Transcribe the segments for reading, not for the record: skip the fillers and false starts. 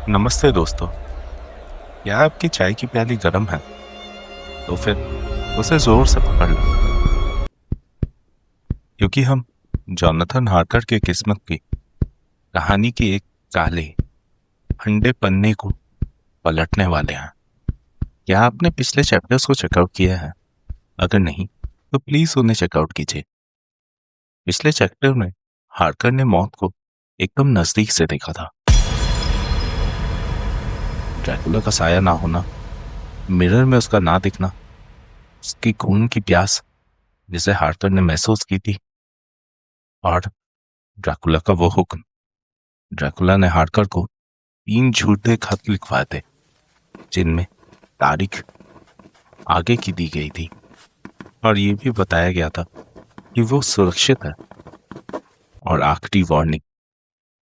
नमस्ते दोस्तों। क्या आपकी चाय की प्याली गर्म है? तो फिर उसे जोर से पकड़ लो, क्योंकि हम जॉनथन हार्कर के किस्मत की कहानी की एक काले ठंडे पन्ने को पलटने वाले हैं। क्या आपने पिछले चैप्टर्स को चेकआउट किया है? अगर नहीं तो प्लीज उन्हें चेकआउट कीजिए। पिछले चैप्टर में हार्कर ने मौत को एकदम नजदीक से देखा था। ड्रैकुला का साया ना होना, मिरर में उसका ना दिखना, उसकी खून की प्यास जिसे हार्कर ने महसूस की थी, और ड्रैकुला का वो हुक्म। ड्रैकुला ने हार्कर को 3 झूठे खत लिखवाए थे, जिनमें तारीख आगे की दी गई थी और ये भी बताया गया था कि वो सुरक्षित है। और आखिरी वार्निंग,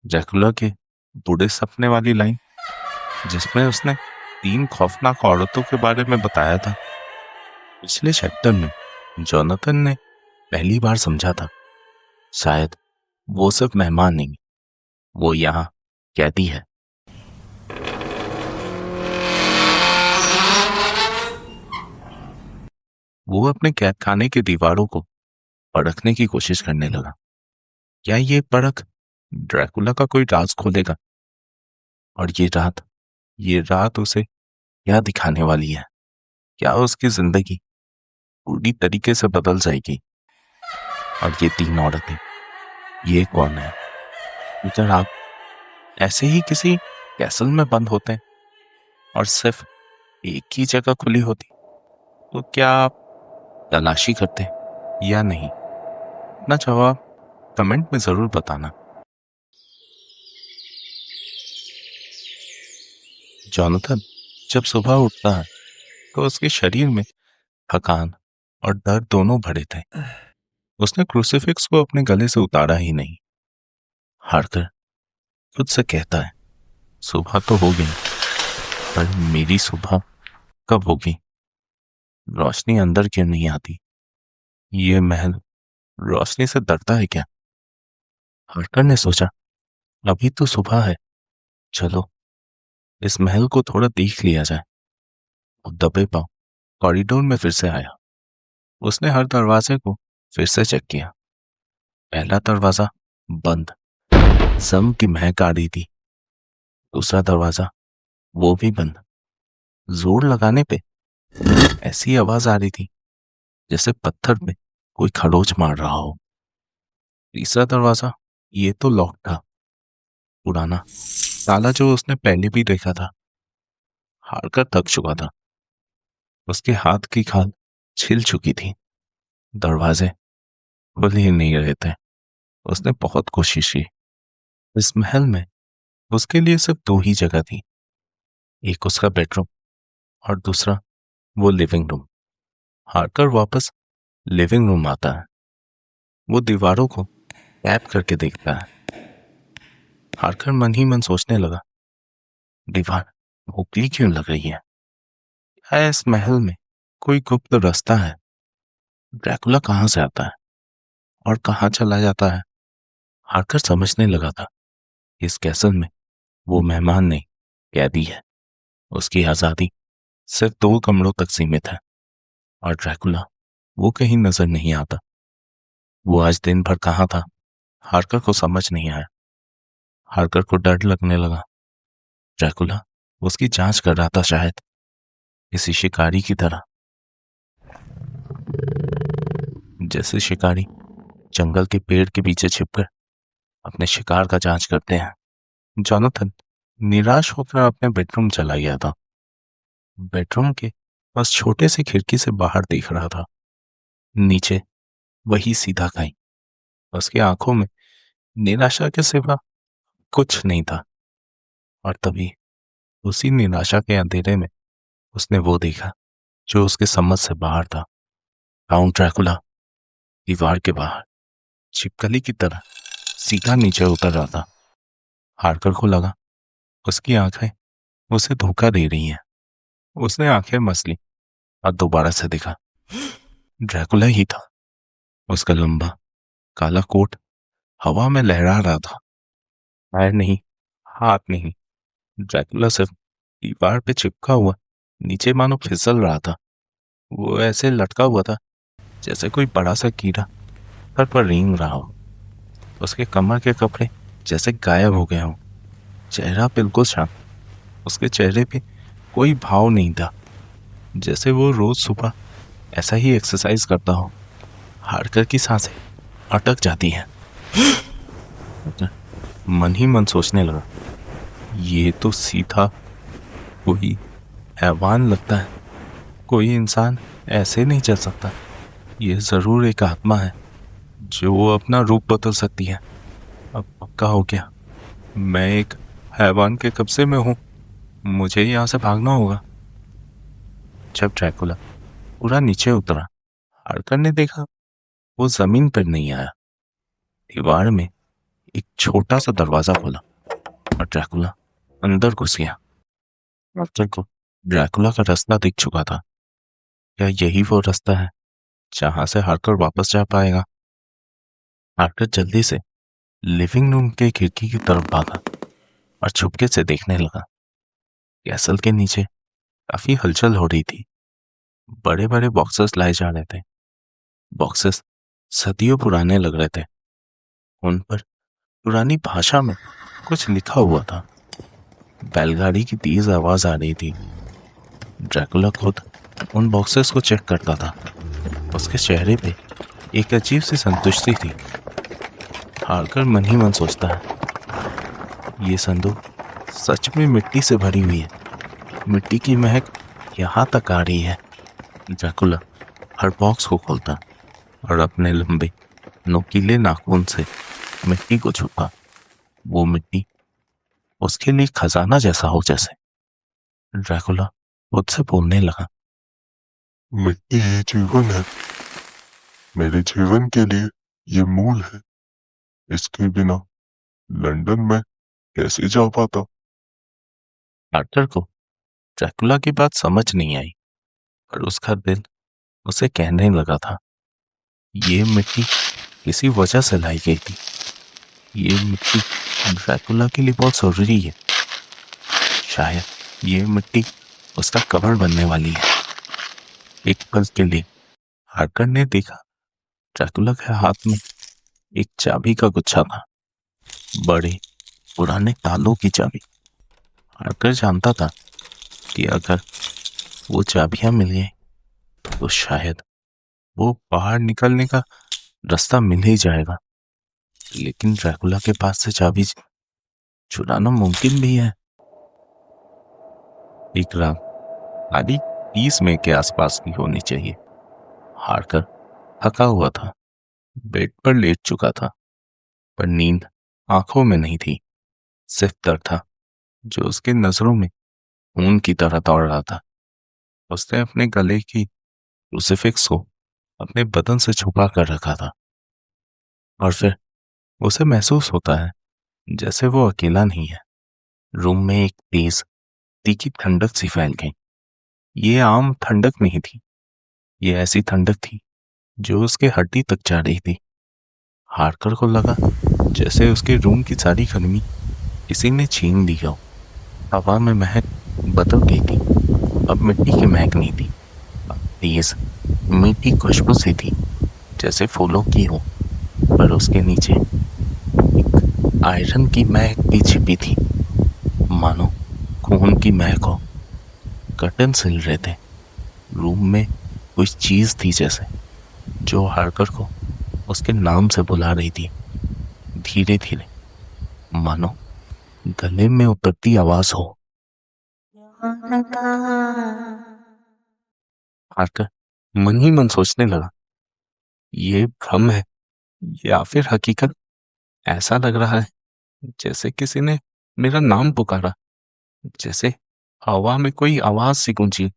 ड्रैकुला के बूढ़े सपने वाली लाइन, जिसमें उसने 3 खौफनाक औरतों के बारे में बताया था। पिछले चैप्टर में जोनाथन ने पहली बार समझा था, शायद वो सिर्फ मेहमान नहीं, वो यहाँ कैदी है। वो अपने कैद खाने की दीवारों को परखने की कोशिश करने लगा। क्या ये परख ड्रैकुला का कोई राज खोलेगा? और ये रात उसे क्या दिखाने वाली है? क्या उसकी जिंदगी पूरी तरीके से बदल जाएगी? और ये 3 औरतें, ये कौन है? अगर आप ऐसे ही किसी कैसल में बंद होते और सिर्फ एक ही जगह खुली होती, तो क्या आप तलाशी करते या नहीं? अपना जवाब कमेंट में जरूर बताना। जॉनथन जब सुबह उठता है तो उसके शरीर में थकान और दर्द दोनों भरे थे। उसने क्रूसिफिक्स को अपने गले से उतारा ही नहीं। हार्कर खुद से कहता है, सुबह तो हो गई, पर मेरी सुबह कब होगी? रोशनी अंदर क्यों नहीं आती? ये महल रोशनी से डरता है क्या? हार्कर ने सोचा, अभी तो सुबह है, चलो इस महल को थोड़ा देख लिया जाए। और दबे पांव कॉरिडोर में फिर से आया। उसने हर दरवाजे को फिर से चेक किया। पहला दरवाजा बंद, जम की महक आ रही थी। दूसरा दरवाजा, वो भी बंद। जोर लगाने पे ऐसी आवाज आ रही थी जैसे पत्थर पे कोई खरोच मार रहा हो। तीसरा दरवाजा, ये तो लॉक था, पुराना ताला जो उसने पहले भी देखा था। हारकर थक चुका था, उसके हाथ की खाल छिल चुकी थी। दरवाजे खुल ही नहीं रहे थे। उसने बहुत कोशिश की। इस महल में उसके लिए सिर्फ 2 ही जगह थी, एक उसका बेडरूम और दूसरा वो लिविंग रूम। हारकर वापस लिविंग रूम आता है। वो दीवारों को टैप करके देखता है। हारकर मन ही मन सोचने लगा, दीवार खोखली क्यों लग रही है? क्या इस महल में कोई गुप्त रास्ता है? ड्रैकुला कहाँ से आता है और कहाँ चला जाता है? हारकर समझने लगा था, इस कैसल में वो मेहमान नहीं, कैदी है। उसकी आजादी सिर्फ 2 कमरों तक सीमित है। और ड्रैकुला, वो कहीं नजर नहीं आता। वो आज दिन भर कहाँ था, हारकर को समझ नहीं आया। हारकर को डर लगने लगा। ड्रैकुला उसकी जांच कर रहा था, शायद किसी शिकारी की तरह, जैसे शिकारी जंगल के पेड़ के पीछे छिपकर अपने शिकार का जांच करते हैं। जोनाथन निराश होकर अपने बेडरूम चला गया था। बेडरूम के बस छोटे से खिड़की से बाहर देख रहा था। नीचे वही सीधा खाई। उसकी आंखों में निराशा के सिवा कुछ नहीं था। और तभी उसी निराशा के अंधेरे में उसने वो देखा जो उसके समझ से बाहर था। काउंट ड्रैकुला दीवार के बाहर छिपकली की तरह सीधा नीचे उतर रहा था। हार्कर को लगा उसकी आंखें उसे धोखा दे रही हैं। उसने आंखें मसली और दोबारा से देखा। ड्रैकुला ही था। उसका लंबा काला कोट हवा में लहरा रहा था। पैर नहीं, हाथ नहीं, ड्रैकुला सिर्फ दीवार पे चिपका हुआ नीचे मानो फिसल रहा था। वो ऐसे लटका हुआ था जैसे कोई बड़ा सा कीड़ा सर पर रेंग रहा हो। उसके कमर के कपड़े जैसे गायब हो गए हों। चेहरा बिल्कुल शांत। उसके चेहरे पे कोई भाव नहीं था, जैसे वो रोज सुबह ऐसा ही एक्सरसाइज करता हो। हार्कर की सांसें अटक जाती हैं। मन ही मन सोचने लगा, ये तो सीधा कोई हैवान लगता है। कोई इंसान ऐसे नहीं चल सकता। ये जरूर एक आत्मा है जो अपना रूप बदल सकती है। अब पक्का हो गया, मैं एक हैवान के कब्जे में हूं। मुझे यहाँ से भागना होगा। जब ड्रैकुला पूरा नीचे उतरा, हार्कर ने देखा वो जमीन पर नहीं आया। दीवार में एक छोटा सा दरवाजा खुला और ड्रैकुला अंदर घुस गया। हार्कर को ड्रैकुला का रास्ता दिख चुका था। क्या यही वो रास्ता है जहां से हार्कर वापस जा पाएगा? हार्कर जल्दी से लिविंग रूम के खिड़की की तरफ भागा और छुपके से देखने लगा। कैसल के नीचे काफी हलचल हो रही थी। बड़े बड़े बॉक्सेस लाए जा रहे थे। बॉक्सेस सदियों पुराने लग रहे थे। उन पर पुरानी भाषा में कुछ लिखा हुआ था। बैलगाड़ी की तेज आवाज आ रही थी। ड्रैकुला खुद उन बॉक्सेस को चेक करता था। उसके चेहरे पे एक अजीब सी संतुष्टि थी। हार्कर मन ही मन सोचता है, ये संदूक सच में मिट्टी से भरी हुई है। मिट्टी की महक यहाँ तक आ रही है। ड्रैकुला हर बॉक्स को खोलता और अपने लंबे नोकीले नाखून से मिट्टी को छुपा। वो मिट्टी उसके लिए खजाना जैसा हो। जैसे ड्रैकुला खुद से बोलने लगा, मिट्टी ही जीवन है। मेरे जीवन के लिए ये मूल है। इसके बिना लंदन में कैसे जा पाता। हार्टर को ड्रैकुला की बात समझ नहीं आई, पर उसका दिल उसे कहने लगा था, ये मिट्टी किसी वजह से लाई गई थी। ये मिट्टी ड्रैकुला के लिए बहुत जरूरी है। शायद ये मिट्टी उसका कबर बनने वाली है। एक पल के लिए हार्कर ने देखा, ड्रैकुला के हाथ में एक चाबी का गुच्छा था। बड़े पुराने तालों की चाबी। हार्कर जानता था कि अगर वो चाबियां मिल गई तो शायद वो बाहर निकलने का रास्ता मिल ही जाएगा। लेकिन ड्रैकुला के पास से चाबी चुराना मुमकिन भी है। एक रात 30 मई के आसपास की होनी चाहिए। हार्कर थका हुआ था, बेड पर लेट चुका था, पर नींद आंखों में नहीं थी। सिर्फ दर्द था जो उसकी नजरों में खून की तरह दौड़ रहा था। उसने अपने गले की क्रूसिफिक्स को अपने बदन से छुपा कर रखा था और फिर उसे महसूस होता है जैसे वो अकेला नहीं है। रूम में एक तेज तीखी ठंडक सी फैल गई। ये आम ठंडक नहीं थी। ये ऐसी ठंडक थी जो उसके हड्डी तक जा रही थी। हार्कर को लगा जैसे उसके रूम की सारी गर्मी किसी ने छीन ली हो। हवा में महक बदल गई थी। अब मिट्टी की महक नहीं थी, अब तेज मीठी खुशबू सी थी, जैसे फूलों की हो। पर उसके नीचे एक आयरन की महक भी छिपी थी, मानो खून की महक हो। कर्टन हिल रहे थे। रूम में कोई चीज थी जैसे, जो हार्कर को उसके नाम से बुला रही थी। धीरे धीरे, मानो गले में उतरती आवाज हो। हार्कर मन ही मन सोचने लगा, ये भ्रम है या फिर हकीकत। ऐसा लग रहा है जैसे किसी ने मेरा नाम पुकारा, जैसे हवा में कोई आवाज सी गूंजी।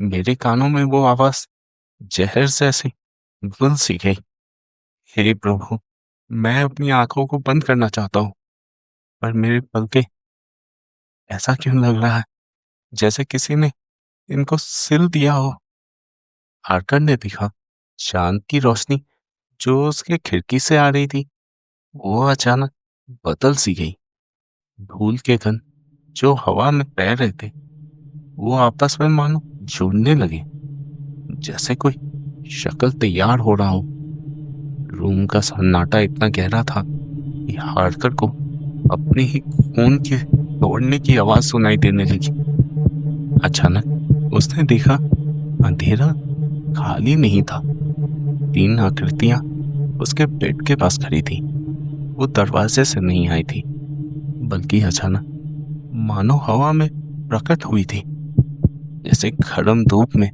मेरे कानों में वो आवाज जहर जैसी घुल सी गई। हे प्रभु, मैं अपनी आंखों को बंद करना चाहता हूँ, पर मेरे पलके ऐसा क्यों लग रहा है जैसे किसी ने इनको सिल दिया हो। हार्कर ने देखा, चांद की रोशनी जो उसके खिड़की से आ रही थी वो अचानक बदल सी गई। धूल के कण जो हवा में तैर रहे थे वो आपस में मानो जुड़ने लगे, जैसे कोई शक्ल तैयार हो रहा हो। रूम का सन्नाटा इतना गहरा था कि हार्कर को अपनी ही खून के दौड़ने की आवाज सुनाई देने लगी। अचानक उसने देखा, अंधेरा खाली नहीं था। 3 आकृतियां उसके बेड के पास खड़ी थी। वो दरवाजे से नहीं आई थी, बल्कि अचानक मानो हवा में प्रकट हुई थी, जैसे गर्म धूप में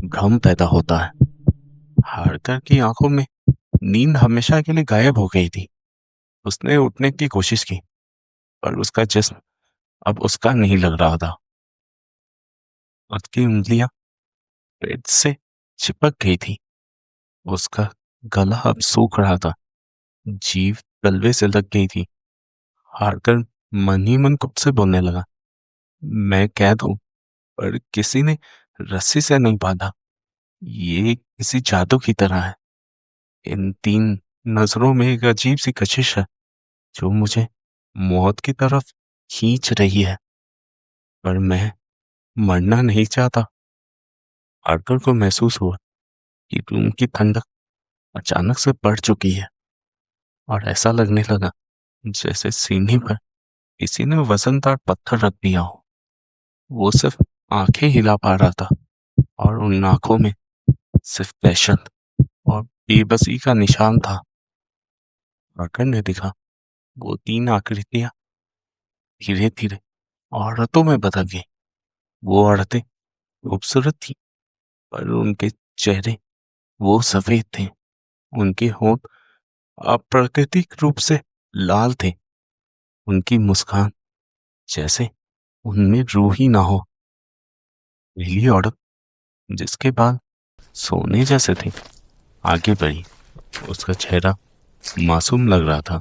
भ्रम पैदा होता है। हार्कर की आंखों में नींद हमेशा के लिए गायब हो गई थी। उसने उठने की कोशिश की, पर उसका जिस्म अब उसका नहीं लग रहा था। उसकी उंगलियां पेट से चिपक गई थी। उसका गला अब सूख रहा था। जीभ तलवे से लग गई थी। हार्कर मन ही मन खुद से बोलने लगा, मैं कैद हूं, पर किसी ने रस्सी से नहीं बांधा। ये किसी जादू की तरह है। इन 3 नजरों में एक अजीब सी कशिश है जो मुझे मौत की तरफ खींच रही है, पर मैं मरना नहीं चाहता। हार्कर को महसूस हुआ कि रूम की ठंडक अचानक से बढ़ चुकी है और ऐसा लगने लगा जैसे सीने पर किसी ने वजनदार पत्थर रख दिया हो। वो सिर्फ आंखें हिला पा रहा था और उन आंखों में सिर्फ दहशत और बेबसी का निशान था। हार्कर ने देखा, वो 3 आकृतियां धीरे धीरे औरतों में बदल गई। वो औरतें खूबसूरत थी, पर उनके चेहरे वो सफेद थे। उनके होंठ अप्राकृतिक रूप से लाल थे। उनकी मुस्कान जैसे उनमें रूह ही ना हो। पहली औरत, जिसके बाल सोने जैसे थे, आगे बढ़ी। उसका चेहरा मासूम लग रहा था,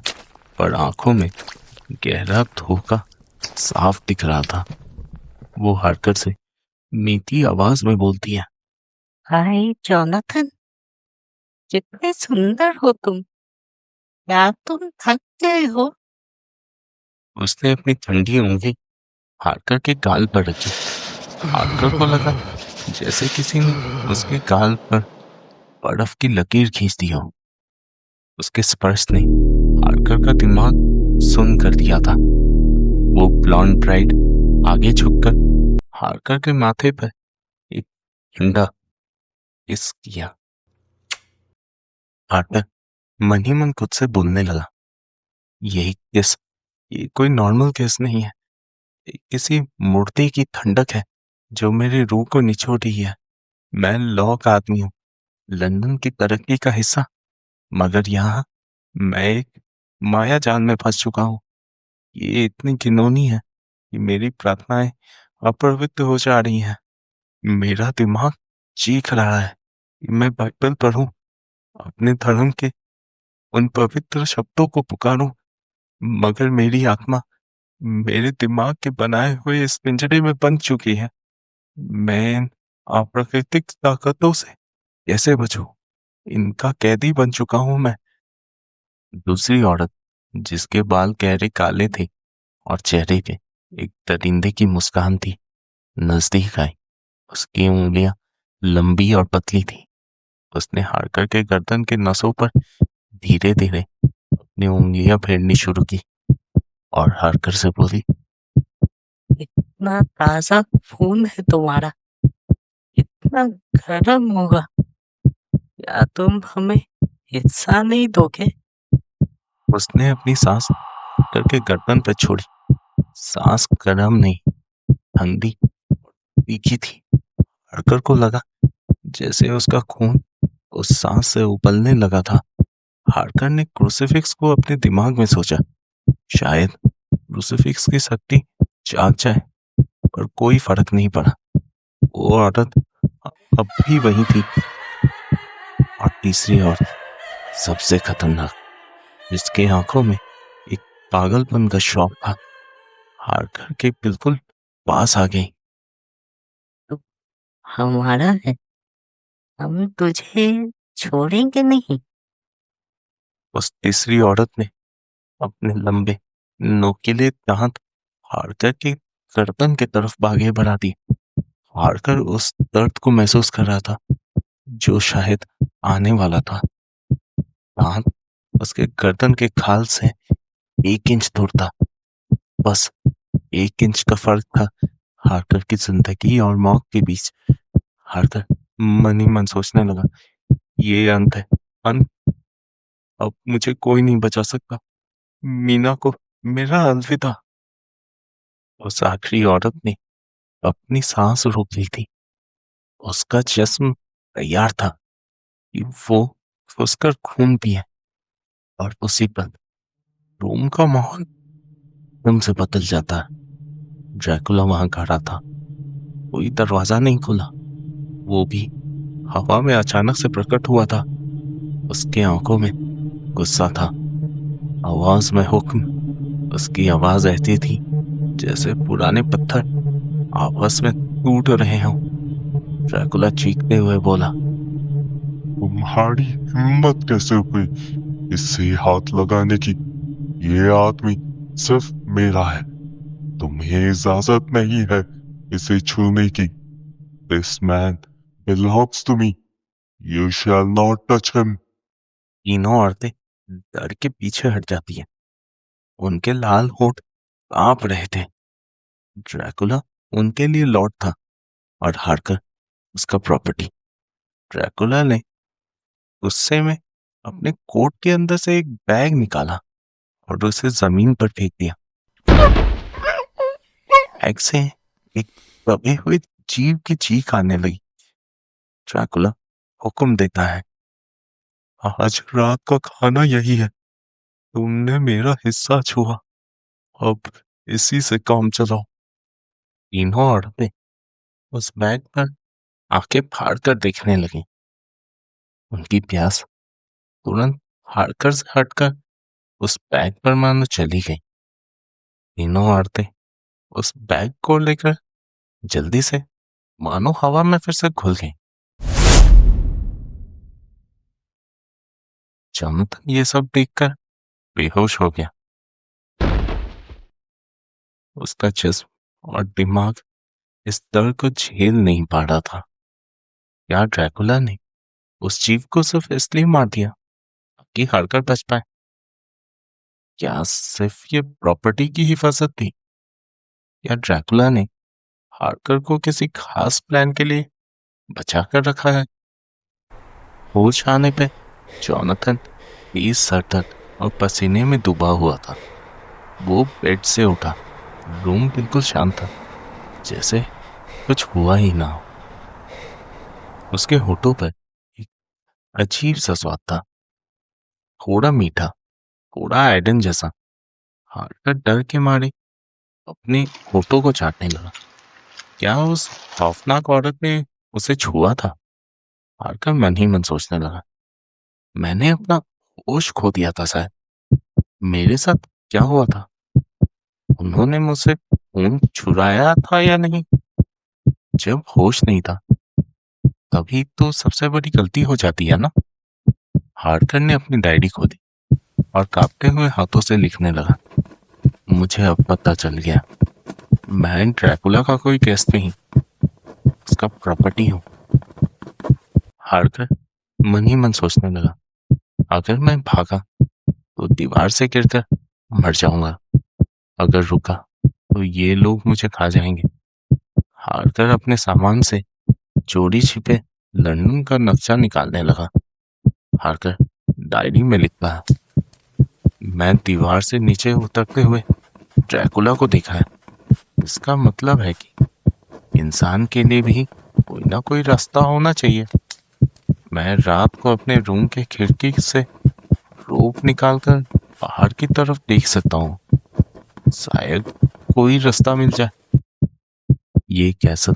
पर आंखों में गहरा धोखा साफ दिख रहा था। वो हार्कर से मीठी आवाज में बोलती है, हाय जोनाथन, कितने सुंदर हो तुम। क्या तुम थक गए हो? उसने अपनी ठंडी उंगली हार्कर के गाल पर रखी। हार्कर को लगा जैसे किसी ने उसके गाल पर बर्फ की लकीर खींच दी हो। उसके स्पर्श ने हार्कर का दिमाग सुन्न कर दिया था। वो ब्लॉन्ड ब्राइड आगे झुककर हार्कर के माथे पर एक ठंडा किस किया। हार्कर मन ही मन खुद से बोलने लगा, यही किस, ये कोई नॉर्मल किस नहीं है। ये किसी मूर्ति की ठंडक है जो मेरी रूह को निचोड़ रही है। मैं लॉ का आदमी हूँ, लंदन की तरक्की का हिस्सा, मगर यहाँ मैं एक माया जाल में फंस चुका हूँ। ये इतनी घिनौनी है कि मेरी प्रार्थनाएं अपवित्र हो जा रही हैं। मेरा दिमाग चीख रहा है कि मैं बाइबल पढूं, अपने धर्म के उन पवित्र शब्दों को पुकारूं, मगर मेरी आत्मा मेरे दिमाग के बनाए हुए इस पिंजरे में बंध चुकी है। मैं इन अप्राकृतिक ताकतों से कैसे बचूं? इनका कैदी बन चुका हूं मैं। दूसरी औरत, जिसके बाल गहरे काले थे और चेहरे पे एक दरिंदे की मुस्कान थी, नजदीक आई। उसकी उंगलियां लंबी और पतली थी। उसने हार्कर के गर्दन के नसों पर धीरे धीरे अपनी उंगलियां फेरनी शुरू की और हार्कर से बोली, इतना ताजा खून है तुम्हारा, इतना गर्म होगा। क्या तुम हमें हिस्सा नहीं दोगे? उसने अपनी सांस हार्कर के गर्दन पर छोड़ी। सांस गर्म नहीं, ठंडी, तीखी थी। हार्कर को लगा जैसे उसका खून उस सांस से उबलने लगा था। हार्कर ने क्रूसिफिक्स को अपने दिमाग में सोचा, शायद क्रूसिफिक्स की शक्ति जाग जाए, पर कोई फर्क नहीं पड़ा। वो औरत अब भी वही थी। और तीसरी औरत, सबसे खतरनाक, जिसके आंखों में एक पागलपन का शौक था, हार्कर के बिल्कुल पास आ गई। तू हमारा है, हम तुझे छोड़ेंगे नहीं। उस तीसरी औरत ने अपने लंबे नोकीले दांत हार्कर के गर्दन की तरफ आगे बढ़ा दी। हार्कर उस दर्द को महसूस कर रहा था जो शायद आने वाला था। दांत उसके गर्दन के खाल से 1 इंच दूर था। बस 1 इंच का फर्क था हार्कर की जिंदगी और मौत के बीच। हार्कर मन ही मन सोचने लगा, ये अंत है, अंत। अब मुझे कोई नहीं बचा सकता। मीना को मेरा अलविदा। उस आखिरी औरत ने अपनी सांस रोक ली थी। उसका जिस्म तैयार था कि वो उसका खून पिए। और उसी पल रूम का माहौल एकदम से बदल जाता है। ड्रैकुला वहां खड़ा था। कोई दरवाजा नहीं खुला, वो भी हवा में अचानक से प्रकट हुआ था। उसके आंखों में गुस्सा था, आवाज में हुक्म। उसकी आवाज ऐसी थी जैसे पुराने पत्थर आपस में टूट रहे हों। ड्रैकुला चीखते हुए बोला, तुम्हारी हिम्मत कैसे हुई इससे हाथ लगाने की? ये आदमी सिर्फ मेरा है, तुम्हें इजाजत नहीं है इसे छूने की। This man belongs to me. You shall not touch him. तीनों औरतें डर के पीछे हट जाती हैं। उनके लाल होठ कांप रहे थे। ड्रैकुला उनके लिए लॉर्ड था और हार्कर उसका प्रॉपर्टी। ड्रैकुला ने गुस्से में अपने कोट के अंदर से एक बैग निकाला और उसे जमीन पर फेंक दिया। बैग से एक दबे हुए जीव की चीख आने लगी। ड्रैकुला हुक्म देता है, आज रात का खाना यही है। तुमने मेरा हिस्सा छुआ, अब इसी से काम चलाओ। तीनों औरतें उस बैग पर आंखें फाड़ कर देखने लगी। उनकी प्यास तुरंत हार्कर से हटकर उस बैग पर मानो चली गई। तीनों औरतें उस बैग को लेकर जल्दी से मानो हवा में फिर से घुल गई। जोनाथन ये सब देखकर बेहोश हो गया। उसका जिस्म और दिमाग इस दर्द को झेल नहीं पा रहा था। क्या ड्रैकुला ने उस जीव को सिर्फ इसलिए मार दिया कि हार्कर बच पाए? क्या सिर्फ ये प्रॉपर्टी की हिफाजत थी, या ड्रैकुला ने हार्कर को किसी खास प्लान के लिए बचा कर रखा है? होश आने पे जोनाथन तेज सर दर्द और पसीने में डूबा हुआ था। वो बेड से उठा। रूम बिल्कुल शांत था, जैसे कुछ हुआ ही ना हो। उसके होठों पर एक अजीब सा स्वाद था, थोड़ा मीठा, थोड़ा आयरन जैसा। हार्कर डर के मारे अपने होठों को चाटने लगा। क्या उस खौफनाक औरत ने उसे छुआ था? हार्कर मन ही मन सोचने लगा, मैंने अपना होश खो दिया था शायद। मेरे साथ क्या हुआ था? उन्होंने मुझसे खून चुराया था या नहीं? जब होश नहीं था तभी तो सबसे बड़ी गलती हो जाती है ना। हार्कर ने अपनी डायरी खोली और कांपते हुए हाथों से लिखने लगा, मुझे अब पता चल गया, मैं ड्रैकुला का कोई गेस्ट नहीं, उसका प्रॉपर्टी हूँ। हार्कर मन ही मन सोचने लगा, अगर मैं भागा तो दीवार से गिरकर मर जाऊंगा, अगर रुका तो ये लोग मुझे खा जाएंगे। हार्कर अपने सामान से चोरी छिपे लंदन का नक्शा निकालने लगा। हार्कर डायरी में लिखता है, मैं दीवार से नीचे उतरते हुए ड्रैकुला को देखा है। इसका मतलब है कि इंसान के लिए भी कोई ना कोई रास्ता होना चाहिए। मैं रात को अपने रूम के खिड़की से रोप निकालकर बाहर की तरफ देख सकता हूँ, शायद कोई रास्ता मिल जाए। ये कैसल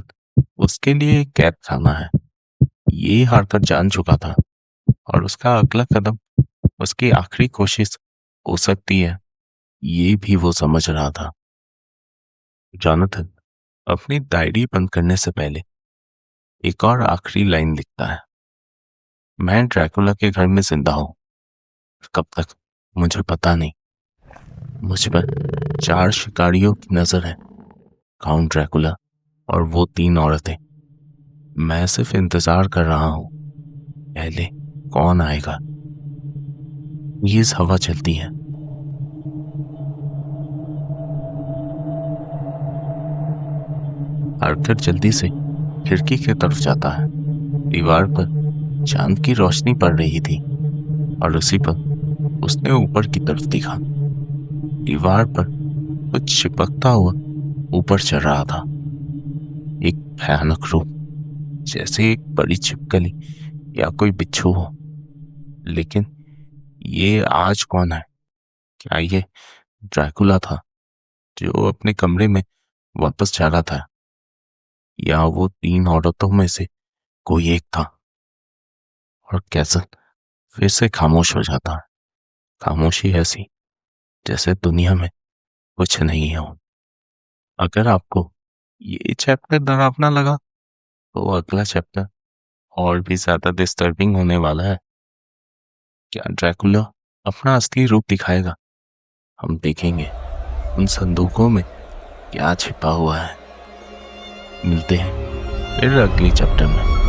उसके लिए एक कैद खाना है, ये हारकर जान चुका था, और उसका अगला कदम उसकी आखिरी कोशिश हो सकती है, ये भी वो समझ रहा था। जोनाथन अपनी डायरी बंद करने से पहले एक और आखिरी लाइन लिखता है, मैं ड्रैकुला के घर में जिंदा हूं, कब तक मुझे पता नहीं। मुझ पर 4 शिकारियों की नजर है, काउंट ड्रैकुला और वो 3 औरतें। मैं सिर्फ इंतजार कर रहा हूं, पहले कौन आएगा। तेज हवा चलती है। आर्थर जल्दी से खिड़की की तरफ जाता है। दीवार पर चांद की रोशनी पड़ रही थी और उसी पर उसने ऊपर की तरफ देखा। दीवार पर कुछ चिपकता हुआ ऊपर चढ़ रहा था, एक भयानक रूप, जैसे एक बड़ी छिपकली या कोई बिच्छू हो। लेकिन ये आज कौन है? क्या ये ड्रैकुला था जो अपने कमरे में वापस जा रहा था, या वो 3 औरतों में से कोई एक था? और कैसल फिर से खामोश हो जाता है। खामोशी ऐसी जैसे दुनिया में कुछ नहीं हो। अगर आपको ये चैप्टर डरावना लगा तो अगला चैप्टर और भी ज्यादा डिस्टर्बिंग होने वाला है। क्या ड्रैकुला अपना असली रूप दिखाएगा? हम देखेंगे उन संदूकों में क्या छिपा हुआ है। मिलते हैं फिर अगली चैप्टर में।